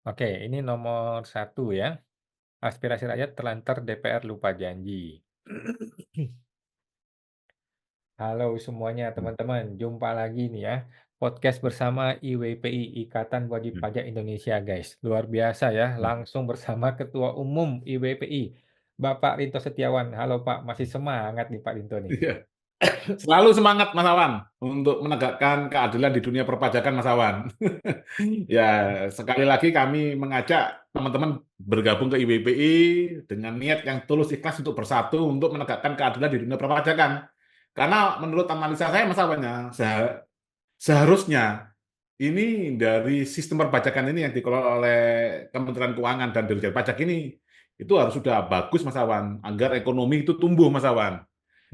Oke, ini nomor satu ya. Aspirasi rakyat terlantar DPR lupa janji. Halo semuanya teman-teman, jumpa lagi nih ya. Podcast bersama IWPI, Ikatan Wajib Hmm. Pajak Indonesia guys. Luar biasa ya, langsung bersama Ketua Umum IWPI, Bapak Rinto Setiawan. Halo Pak, masih semangat nih Pak Rinto nih. Iya. Selalu semangat Mas Awan untuk menegakkan keadilan di dunia perpajakan Mas Awan. Ya, sekali lagi kami mengajak teman-teman bergabung ke IWPI dengan niat yang tulus ikhlas untuk bersatu untuk menegakkan keadilan di dunia perpajakan. Karena menurut analisa saya Mas Awan ya, seharusnya ini dari sistem perpajakan ini yang dikelola oleh Kementerian Keuangan dan Dirjen Pajak ini itu harus sudah bagus Mas Awan agar ekonomi itu tumbuh Mas Awan.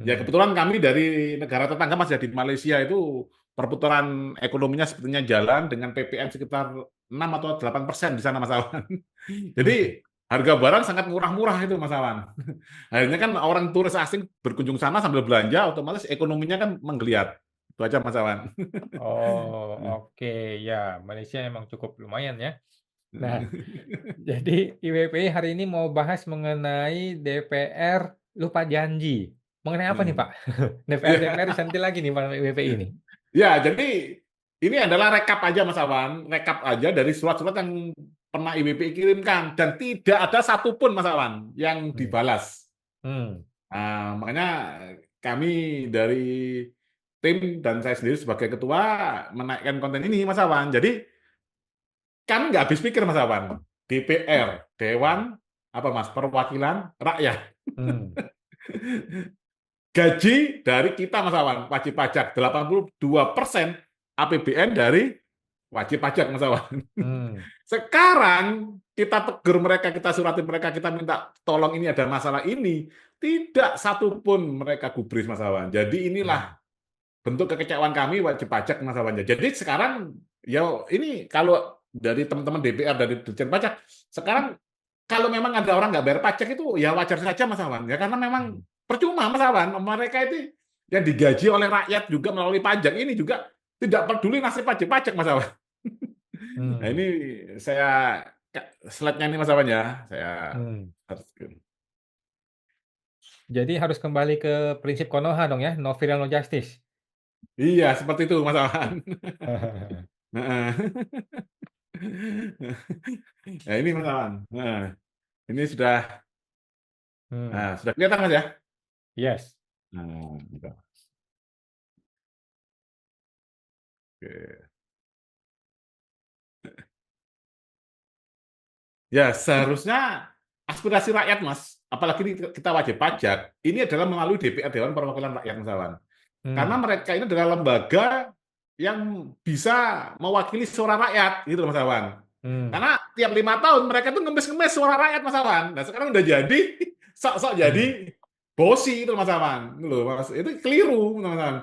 Ya Hmm. kebetulan kami dari negara tetangga Mas ya di Malaysia itu perputaran ekonominya sepertinya jalan dengan PPN sekitar 6 atau 8% di sana Mas Awan. Hmm. Jadi harga barang sangat murah-murah itu Mas Awan. Akhirnya kan orang turis asing berkunjung sana sambil belanja otomatis ekonominya kan menggeliat. Itu aja Mas Awan. Oh, oke ya, Malaysia emang cukup lumayan ya. Nah, jadi IWPI hari ini mau bahas mengenai DPR lupa janji. Mengenai apa nih Pak? DPR Ya, disanti lagi nih Pak IWPI ini. ya, jadi ini adalah rekap aja Mas Awan, rekap aja dari surat-surat yang pernah IBPI kirimkan dan tidak ada satupun Mas Awan yang Hmm. dibalas. Hmm. Nah, makanya kami dari tim dan saya sendiri sebagai ketua menaikkan konten ini Mas Awan. Jadi kami nggak habis pikir Mas Awan. DPR, Dewan apa Mas, Perwakilan Rakyat. Hmm. Gaji dari kita Mas Awan, wajib pajak 82% APBN dari wajib pajak Mas Awan. Hmm. Sekarang kita tegur mereka, kita surati mereka, kita minta tolong ini ada masalah ini, tidak satupun mereka gubris Mas Awan. Jadi Hmm. inilah bentuk kekecewaan kami wajib pajak Mas Awan. Jadi sekarang ya ini kalau dari teman-teman DPR dari Dirjen Pajak, sekarang kalau memang ada orang nggak bayar pajak itu ya wajar saja Mas Awan ya karena memang Hmm. percuma Mas Awan mereka itu yang digaji oleh rakyat juga melalui pajak ini juga tidak peduli nasib wajib pajak Mas Awan. Nah Hmm. ini saya slide-nya ini Mas Awan ya saya Hmm. harus Jadi harus kembali ke prinsip Konoha dong ya, no viral no justice. iya seperti itu Mas Awan. Nah, nah, ini Mas Awan. Nah, ini Hmm. sudah kelihatan Mas ya. Yes. Nah, gitu. Oke. Ya, seharusnya aspirasi rakyat, Mas, apalagi kita wajib pajak, ini adalah melalui DPR, Dewan Perwakilan Rakyat, Mas Awan. Karena Hmm. mereka ini adalah lembaga yang bisa mewakili suara rakyat, gitu Mas Awan. Hmm. Karena tiap 5 tahun mereka tuh ngemis-ngemis suara rakyat, Mas Awan. Nah, sekarang udah jadi, sok-sok jadi Hmm. bosi itu Mas Awan. Itu loh, Mas. Itu keliru, Mas Awan.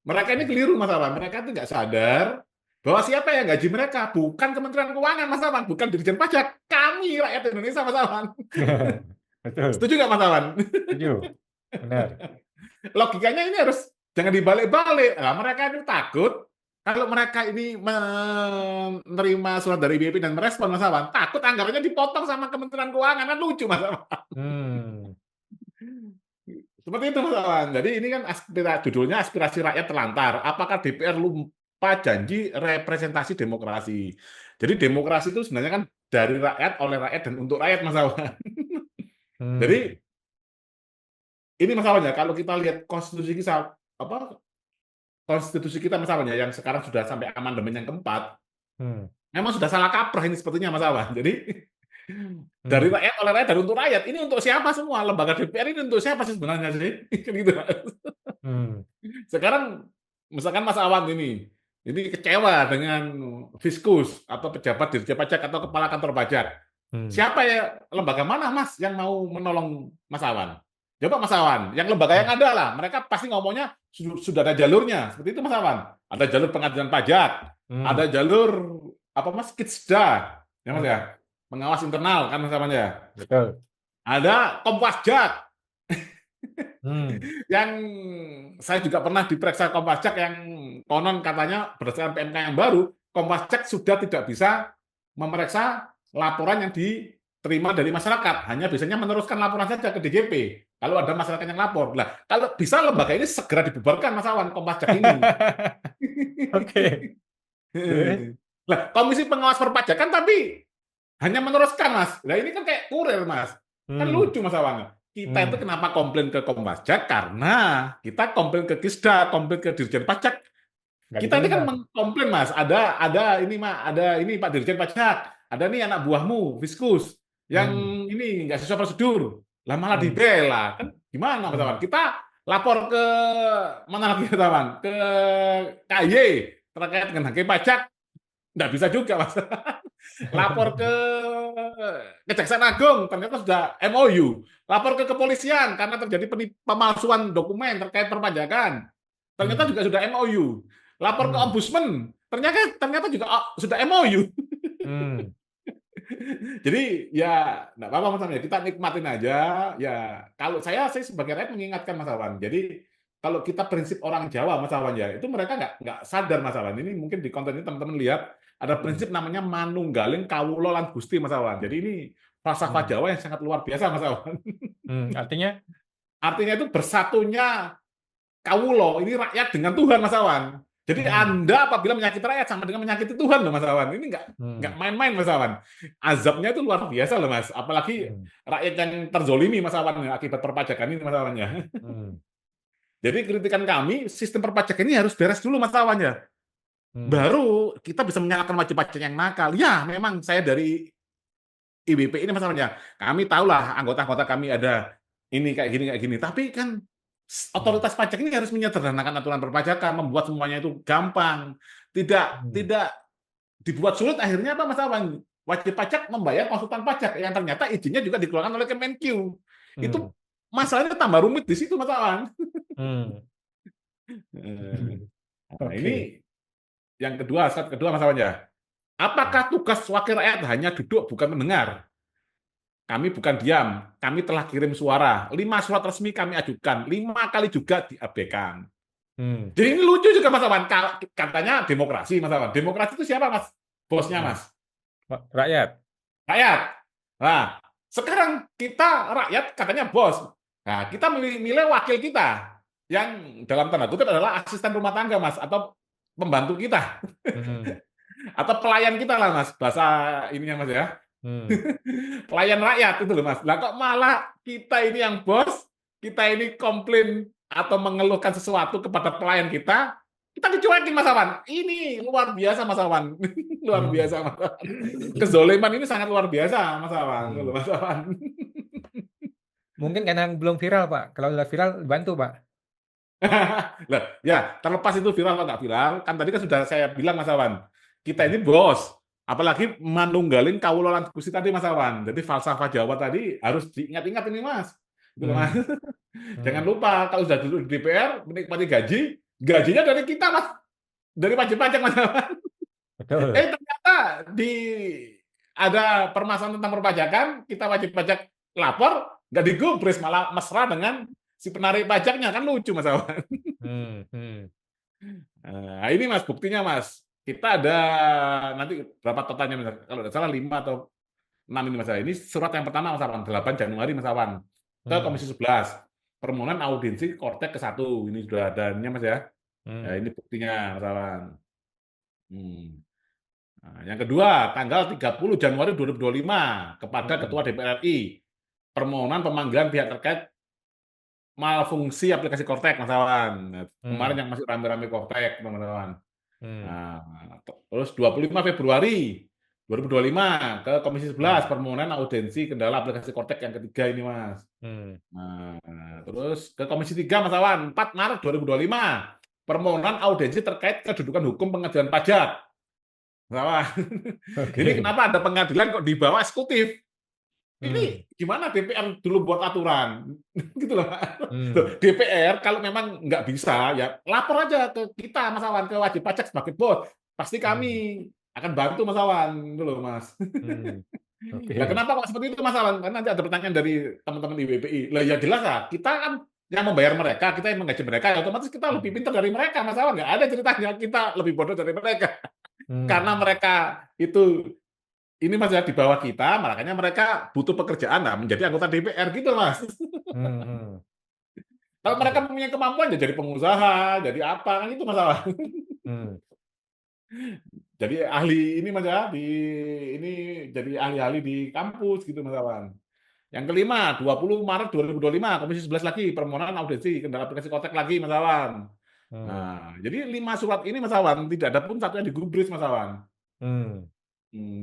Mereka ini keliru, Mas Awan. Mereka tuh nggak sadar bahwa siapa yang gaji mereka? Bukan Kementerian Keuangan, Mas Awan. Bukan Dirjen Pajak. Kami, rakyat Indonesia, Mas Awan. Betul, Setuju nggak, Mas Awan? setuju. Benar. Logikanya ini harus jangan dibalik-balik. Nah, mereka itu takut kalau mereka ini menerima surat dari BPI dan merespon Mas Awan, takut anggarannya dipotong sama Kementerian Keuangan. Kan lucu, Mas Awan. Hmm. Seperti itu, Mas Awan. Jadi ini kan judulnya aspirasi rakyat terlantar. Apakah DPR lupa janji representasi demokrasi? Jadi demokrasi itu sebenarnya kan dari rakyat, oleh rakyat, dan untuk rakyat, Mas Awan. Hmm. Jadi ini masalahnya kalau kita lihat konstitusi kita apa konstitusi kita masalahnya yang sekarang sudah sampai amandemen yang keempat, Hmm. memang sudah salah kaprah ini sepertinya Mas Awan. Jadi dari Hmm. rakyat, oleh rakyat, dan untuk rakyat. Ini untuk siapa semua? Lembaga DPR ini untuk siapa sih sebenarnya sih? Kan gitu. Hmm. Sekarang misalkan Mas Awan ini kecewa dengan Fiskus atau pejabat Dirjen Pajak atau kepala kantor pajak. Hmm. Siapa ya lembaga mana Mas yang mau menolong Mas Awan? Coba Mas Awan, yang lembaga yang Hmm. ada lah, mereka pasti ngomongnya sudah ada jalurnya. Seperti itu Mas Awan. Ada jalur pengadilan pajak, ada Hmm. jalur apa Mas Kitsda, ya Mas Hmm. ya, pengawas internal kan Mas Awan ya. Betul. Ada Kompasjak Hmm. yang saya juga pernah diperiksa Kompasjak yang konon katanya berdasarkan PMK yang baru, Kompasjak sudah tidak bisa memeriksa laporan yang diterima dari masyarakat. Hanya biasanya meneruskan laporan saja ke DJP. Kalau ada masyarakat yang lapor. Lah, kalau bisa lembaga ini segera dibubarkan, Mas Awan, Kompajak ini. Oke. Terus? Lah, Komisi Pengawas Perpajakan tapi hanya meneruskan, Mas. Nah, ini kan kayak kurir, Mas. Kan Hmm. lucu, Mas Awan. Kita itu Hmm. kenapa komplain ke Kompajak? Karena kita komplain ke Kisda, komplain ke Dirjen Pajak. Nggak Kita ini kan didengar. mengkomplain, Mas. Ada ini, ada ini Pak Dirjen Pajak. Ada nih anak buahmu, Fiskus, yang Hmm. ini nggak sesuai prosedur. Lah malah Hmm. dibela. Kan gimana, Mas Hmm. Awan? Kita lapor ke mana lagi, Mas Awan? Ke KY terkait dengan hakim pajak. Nggak bisa juga, Mas. Lapor ke Kejaksaan Agung, ternyata sudah MOU. Lapor ke kepolisian karena terjadi pemalsuan dokumen terkait perpajakan. Ternyata Hmm. juga sudah MOU. Lapor ke Hmm. Ombudsman, ternyata juga sudah MOU. Hmm. Jadi ya nggak apa-apa, Mas Awan, ya kita nikmatin aja. Ya kalau saya sebagai rakyat mengingatkan, Mas Awan. Jadi kalau kita prinsip orang Jawa, Mas Awan, ya itu mereka nggak sadar, Mas Awan. Ini mungkin di konten ini teman-teman lihat ada Hmm. prinsip namanya manunggaling kawula lan Gusti, Mas Awan. Jadi ini falsafah Hmm. Jawa yang sangat luar biasa, Mas Awan. Hmm. Artinya? Artinya itu bersatunya kawulo, ini rakyat dengan Tuhan, Mas Awan. Jadi Hmm. Anda apabila menyakiti rakyat sama dengan menyakiti Tuhan loh, Mas Awan. Ini nggak Hmm. main-main, Mas Awan. Azabnya itu luar biasa loh, Mas. Apalagi Hmm. rakyat yang terzolimi, Mas Awan, ya, akibat perpajakan ini, Mas Awan, ya. Hmm. Jadi kritikan kami, sistem perpajakan ini harus beres dulu, Mas Awan, ya. Hmm. Baru kita bisa menyalahkan wajib pajak yang nakal. Ya, memang saya dari IWP ini, Mas Awan, ya. Kami tahulah anggota-anggota kami ada ini kayak gini. Tapi kan Hmm. otoritas pajak ini harus menyederhanakan aturan perpajakan, membuat semuanya itu gampang, tidak Hmm. tidak dibuat sulit. Akhirnya apa, Mas Awan? Wajib pajak membayar konsultan pajak yang ternyata izinnya juga dikeluarkan oleh Kemenq. Itu Hmm. masalahnya tambah rumit di situ, Mas Awan. Hmm. Nah, Oke. ini yang kedua, step kedua, Mas Awan, ya. Apakah tugas wakil rakyat hanya duduk bukan mendengar? Kami bukan diam, kami telah kirim suara. 5 surat resmi kami ajukan, 5 kali juga diabaikan. Hmm. Jadi ini lucu juga, Mas Awan. Katanya demokrasi, Mas Awan. Demokrasi itu siapa, Mas? Bosnya, Hmm. Mas. Rakyat. Rakyat. Nah, sekarang kita rakyat katanya bos. Nah, kita milih wakil kita yang dalam tanda kutip adalah asisten rumah tangga, Mas, atau pembantu kita Hmm. atau pelayan kita lah, Mas. Bahasa ininya, Mas, ya. Hmm. Pelayan rakyat itu loh, Mas. Lah kok malah kita ini yang bos, kita ini komplain atau mengeluhkan sesuatu kepada pelayan kita dicuekin, Mas Awan. Ini luar biasa, Mas Awan. Luar Hmm. biasa, Mas Awan. Kezoliman ini sangat luar biasa, Mas Awan. Hmm. Mas Awan. Mungkin karena belum viral, Pak. Kalau udah viral, bantu, Pak. Lah, ya, terlepas itu viral atau nggak viral, kan tadi kan sudah saya bilang, Mas Awan, kita ini bos, apalagi manunggalin kawulolan Gusti tadi, Mas Awan. Jadi falsafah Jawa tadi harus diingat-ingat ini, Mas. Gitu loh, Mas. Hmm. Jangan Hmm. lupa kalau sudah duduk di DPR menikmati gaji, gajinya dari kita, Mas, dari wajib pajak, Mas Awan. Betul. Ternyata ada permasalahan tentang perpajakan, kita wajib pajak lapor, nggak digubris, malah mesra dengan si penarik pajaknya, kan lucu, Mas Awan. Hmm. Hmm. Nah, ini Mas buktinya, Mas. Kita ada nanti berapa totalnya, Mas? Kalau tidak salah 5 atau 6 ini, Mas. Ini surat yang pertama, Mas Awan, 8 Januari, Mas Awan, ke Hmm. Komisi 11. Permohonan audiensi Kortek ke-1. Ini sudah adanya, Mas, ya. Ya, Hmm. ini buktinya, Mas Awan. Hmm. Nah, yang kedua, tanggal 30 Januari 2025 kepada Hmm. Ketua DPR RI. Permohonan pemanggilan pihak terkait malfungsi aplikasi Kortek, Mas Awan. Nah, kemarin Hmm. yang masih rame-rame Kortek, teman-teman. Hmm. Nah, terus 25 Februari 2025 ke Komisi 11 Hmm. permohonan audiensi kendala aplikasi Kortek yang ketiga ini, Mas. Hmm. Nah, terus ke Komisi 3, Mas Awan, 4 Maret 2025 permohonan audiensi terkait kedudukan hukum pengadilan pajak. Mas Awan. Ini Oke. kenapa ada pengadilan kok di bawah eksekutif? Hmm. Ini gimana DPR dulu buat aturan? Gitu loh, Pak. Loh, Hmm. DPR kalau memang nggak bisa, ya lapor aja ke kita, Mas Awan, ke wajib pajak sebagai bos. Pasti Hmm. kami akan bantu, Mas Awan. Gitu loh, Mas. Hmm. Lah Oke. kenapa kok seperti itu, Mas Awan? Karena nanti ada pertanyaan dari teman-teman di WPI. Lah ya jelas lah, kita kan yang membayar mereka, kita yang menggaji mereka, ya otomatis kita lebih Hmm. pintar dari mereka, Mas Awan. Nggak ada ceritanya kita lebih bodoh dari mereka. Karena Hmm. mereka itu ini Mas ya di bawah kita, makanya mereka butuh pekerjaan lah menjadi anggota DPR gitu Mas. Hmm, hmm. Kalau mereka Oke. punya kemampuan ya jadi pengusaha, jadi apa kan itu masalah. Hmm, Jadi ahli ini Mas ya di ini jadi ahli-ahli di kampus gitu Mas Awan. Yang kelima, 20 Maret 2025, Komisi 11 lagi permohonan audiensi kendala aplikasi Kotek lagi Mas Awan. hmm, Nah, jadi 5 surat ini Mas Awan tidak ada pun satu yang digubris Mas Awan. hmm,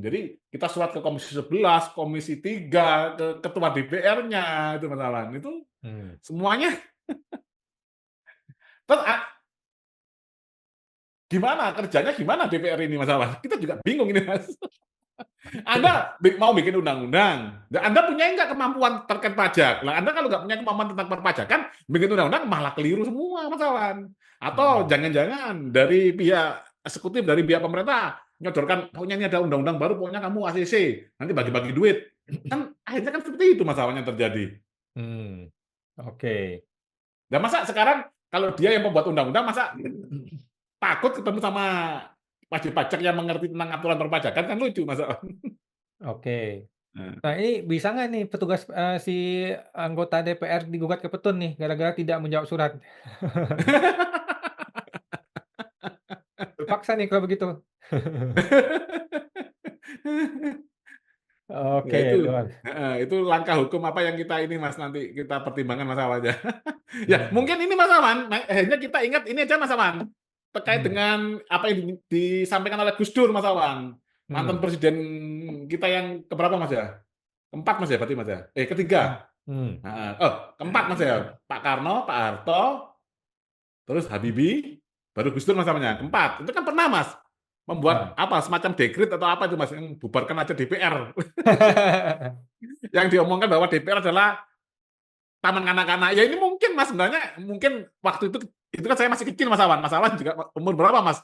Jadi kita surat ke Komisi 11, Komisi 3, ke Ketua DPR-nya itu Mas Awan. Itu hmm. semuanya. Terus gimana kerjanya gimana DPR ini Mas Awan? Kita juga bingung ini Mas. Anda mau bikin undang-undang, nah, Anda punya nggak kemampuan terkait pajak? Nah, Anda kalau nggak punya kemampuan tentang perpajakan, bikin undang-undang malah keliru semua, Mas Awan. Atau Hmm. jangan-jangan dari pihak eksekutif, dari pihak pemerintah, nyodorkan, pokoknya ini ada undang-undang baru, pokoknya kamu ACC, nanti bagi-bagi duit. Kan akhirnya kan seperti itu Mas Awan yang terjadi. Hmm. Oke. Nah, masa sekarang kalau dia yang membuat undang-undang, masa takut ketemu sama wajib pajak yang mengerti tentang aturan perpajakan, kan lucu Mas Awan. Oke. Nah, ini bisa nggak nih petugas si anggota DPR digugat ke Petun nih gara-gara tidak menjawab surat? Terpaksa nih kalau begitu. Ya Oke, luar. itu langkah hukum apa yang kita ini Mas nanti kita pertimbangkan Mas Awan ya. Ya Hmm, mungkin ini Mas Awan, akhirnya kita ingat ini aja Mas Awan terkait hmm, dengan apa yang disampaikan oleh Gus Dur Mas Awan, mantan hmm, presiden kita yang keberapa Mas ya? Keempat Mas ya berarti Mas ya? hmm, Ketiga. hmm. Nah, oh keempat Mas ya, Pak Karno, Pak Harto, terus Habibie, baru Gus Dur Mas namanya. Keempat. Itu kan pernah Mas membuat Nah. apa semacam dekret atau apa itu Mas yang bubarkan aja DPR. Yang diomongkan bahwa DPR adalah taman kanak-kanak. Ya ini mungkin Mas sebenarnya mungkin waktu itu kan saya masih kecil Mas Awan. Mas Awan juga umur berapa Mas?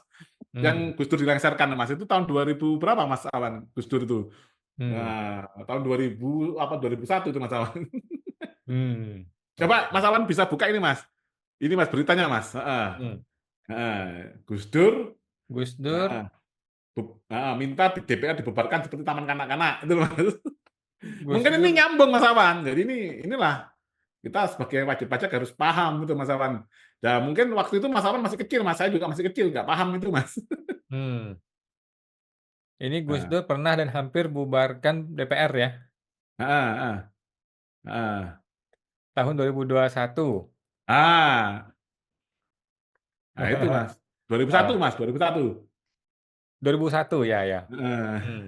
Hmm, Yang Gus Dur dilengsarkan Mas itu tahun 2000 berapa Mas Awan? Gus Dur itu. hmm, Nah, tahun 2000 apa 2001 itu Mas Awan. hmm. Coba Mas Oke. Awan bisa buka ini Mas. Ini Mas beritanya Mas. Heeh. Hmm. Heeh. Gus Dur Gus Dur, heeh. Minta DPR dibubarkan seperti taman kanak-kanak itu Mas. Gus Mungkin ini Dur. nyambung Mas Awan. Jadi inilah kita sebagai wajib pajak harus paham itu Mas Awan. Nah, mungkin waktu itu Mas Awan masih kecil, Mas. Saya juga masih kecil, nggak paham itu Mas. Hmm. Ini Gus Nah, Dur pernah dan hampir bubarkan DPR ya, heeh, heeh, heeh. tahun 2021. Ah, nah itu Mas. 2001 Oh, Mas, 2001. 2001 ya ya. Heeh. Hmm,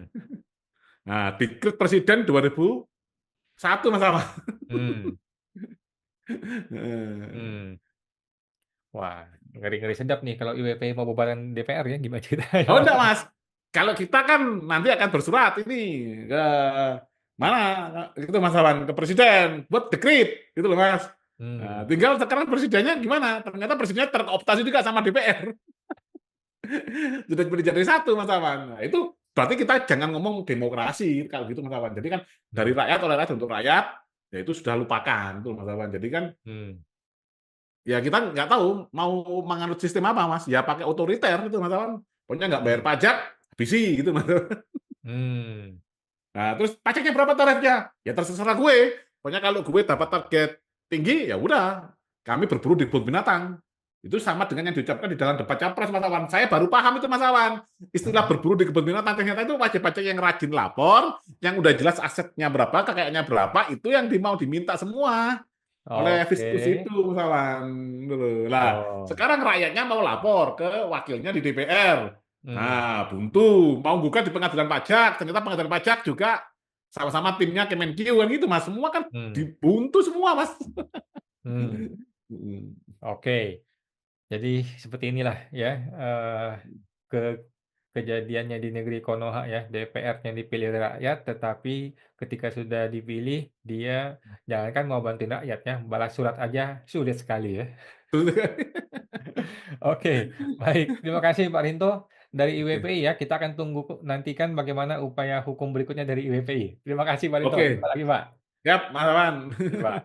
Nah, dekret presiden 2001 Mas Awan. hmm, Heeh. hmm. Wah, ngeri-ngeri sedap nih kalau IWP mau bubaran DPR ya, gimana ceritanya, Oh Mas? enggak Mas, kalau kita kan nanti akan bersurat ini ke mana itu Mas Awan ke presiden buat dekret gitu loh Mas. Nah, Hmm, tinggal sekarang presidennya gimana? Ternyata presidennya terkooptasi juga sama DPR. Sudah jadi satu Mas Awan. Nah, itu berarti kita jangan ngomong demokrasi kalau gitu Mas Awan. Jadi kan dari hmm, rakyat oleh rakyat untuk rakyat, ya itu sudah lupakan tuh Mas Awan. Jadi kan hmm, ya kita nggak tahu mau menganut sistem apa Mas. Ya pakai otoriter itu Mas Awan. Pokoknya nggak bayar hmm, pajak, habisi gitu Mas. hmm, Nah, terus pajaknya berapa tarifnya? Ya terserah gue. Pokoknya kalau gue dapat target tinggi, ya udah. Kami berburu di kebun binatang. Itu sama dengan yang diucapkan di dalam debat capres, Mas Awan. Saya baru paham itu, Mas Awan. Istilah berburu di kebun binatang ternyata itu wajib pajak yang rajin lapor, yang udah jelas asetnya berapa, kekayaannya berapa, itu yang mau diminta semua oleh oke. fiskus itu, Mas Awan. Dulu. Lah, Oh, sekarang rakyatnya mau lapor ke wakilnya di DPR. hmm, Nah, buntu, mau gugat di pengadilan pajak, ternyata pengadilan pajak juga sama-sama timnya Kemenkeu kan gitu, Mas. Semua kan hmm, dibuntu semua, Mas. hmm, oke. Jadi seperti inilah ya, ke kejadiannya di negeri Konoha ya, DPR-nya dipilih oleh rakyat, tetapi ketika sudah dipilih, dia jangankan mau bantuin rakyatnya, balas surat aja sulit sekali ya. Oke, baik. Terima kasih Pak Rinto dari Oke, IWPI ya. Kita akan tunggu nantikan bagaimana upaya hukum berikutnya dari IWPI. Terima kasih Pak Rinto. Jumpa oke, lagi Pak. siap, Mas Awan. Oke, Pak.